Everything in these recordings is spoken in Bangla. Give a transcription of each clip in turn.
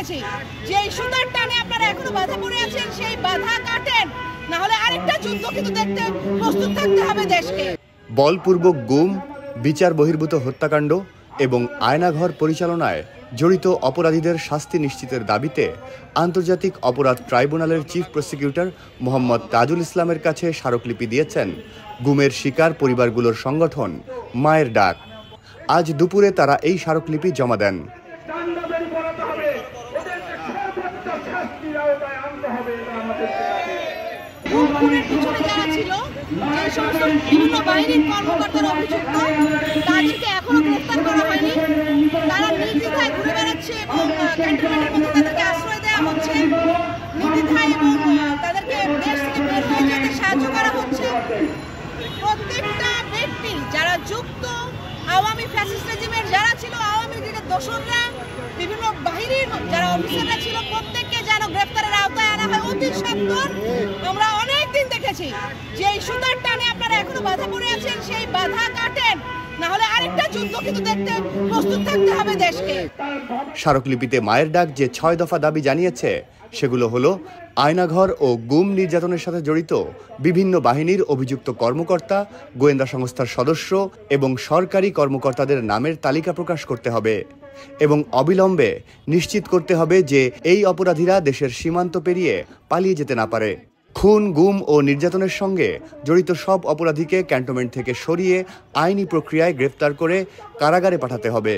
দেখেছি যে এই সুতার টানে আপনারা এখনো বাধা পড়ে আছেন, সেই বাধা কাটেন, না হলে আরেকটা যুদ্ধ কিন্তু দেখতে প্রস্তুত থাকতে হবে দেশকে। বলপূর্বক গুম, বিচার বহির্ভূত হত্যাকাণ্ড এবং আয়নাঘর পরিচালনায় জড়িত অপরাধীদের শাস্তি নিশ্চিতের দাবিতে আন্তর্জাতিক অপরাধ ট্রাইব্যুনালের চিফ প্রসিকিউটর মোহাম্মদ তাজুল ইসলামের কাছে স্মারকলিপি দিয়েছেন গুমের শিকার পরিবারগুলোর সংগঠন মায়ের ডাক। আজ দুপুরে তারা এই স্মারকলিপি জমা দেন। বিভিন্ন বাহিনীর কর্মকর্তারা অভিযুক্ত, তাদেরকে এখনো গ্রেফতার করা হয়নি। তারা নির্দ্বিধায় ঘুরে বেড়াচ্ছে এবং ক্যান্টনমেন্টের মধ্যে তাদেরকে আশ্রয় দেওয়া হচ্ছে, নির্দ্বিধায়, এবং তাদেরকে দেশ থেকে বের হয়ে যেতে সাহায্য করা হচ্ছে। প্রত্যেকটা ব্যক্তি যারা যুক্ত আওয়ামী ফ্যাসিস্ট রেজিমের, যারা ছিল আওয়ামী লীগের দোসররা, বিভিন্ন বাহিনীর যারা অফিসাররা ছিল, প্রত্যেককে যেন গ্রেফতারের আওতায় আনা হয় অতি সত্বর। আমরা অনেকদিন দেখেছি যে এই সুতার টানে আপনারা এখনো বাধা পড়ে আছেন, সেই বাধা কাটেন, না হলে আরেকটা যুদ্ধ কিন্তু দেখতে প্রস্তুত থাকতে হবে দেশকে। স্মারকলিপিতে মায়ের ডাক যে 6 দফা দাবি জানিয়েছে সেগুলো হলো আয়নাঘর ও গুম নির্যাতনের সাথে জড়িত বিভিন্ন বাহিনীর অভিযুক্ত কর্মকর্তা, গোয়েন্দা সংস্থার সদস্য এবং সরকারি কর্মকর্তাদের নামের তালিকা প্রকাশ করতে হবে এবং অবিলম্বে নিশ্চিত করতে হবে যে এই অপরাধীরা দেশের সীমান্ত পেরিয়ে পালিয়ে যেতে না পারে। খুন, গুম ও নির্যাতনের সঙ্গে জড়িত সব অপরাধীকে ক্যান্টনমেন্ট থেকে সরিয়ে আইনি প্রক্রিয়ায় গ্রেফতার করে কারাগারে পাঠাতে হবে।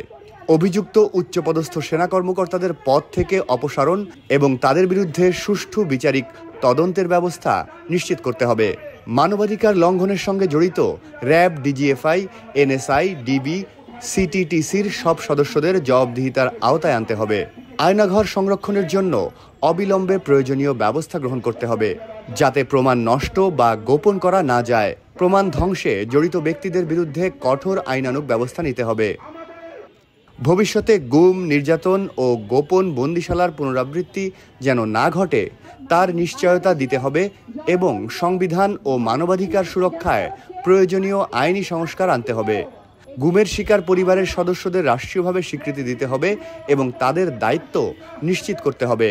অভিযুক্ত উচ্চপদস্থ সেনা কর্মকর্তাদের পদ থেকে অপসারণ এবং তাদের বিরুদ্ধে সুষ্ঠু বিচারিক তদন্তের ব্যবস্থা নিশ্চিত করতে হবে। মানবাধিকার লঙ্ঘনের সঙ্গে জড়িত র্যাব, ডিজিএফআই, এনএসআই, ডিবি, সিটিটিসির সব সদস্যদের জবাবদিহিতার আওতায় আনতে হবে। আয়নাঘর সংরক্ষণের জন্য অবিলম্বে প্রয়োজনীয় ব্যবস্থা গ্রহণ করতে হবে, যাতে প্রমাণ নষ্ট বা গোপন করা না যায়। প্রমাণ ধ্বংসে জড়িত ব্যক্তিদের বিরুদ্ধে কঠোর আইনানুগ ব্যবস্থা নিতে হবে। ভবিষ্যতে গুম, নির্যাতন ও গোপন বন্দিশালার পুনরাবৃত্তি যেন না ঘটে তার নিশ্চয়তা দিতে হবে এবং সংবিধান ও মানবাধিকার সুরক্ষায় প্রয়োজনীয় আইনি সংস্কার আনতে হবে। গুমের শিকার পরিবারের সদস্যদের রাষ্ট্রীয়ভাবে স্বীকৃতি দিতে হবে এবং তাদের দায়িত্ব নিশ্চিত করতে হবে।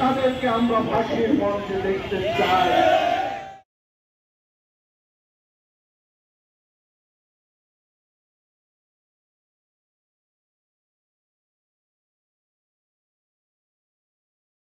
তাদেরকে আমরা ফাঁসির মঞ্চে দেখতে চাই।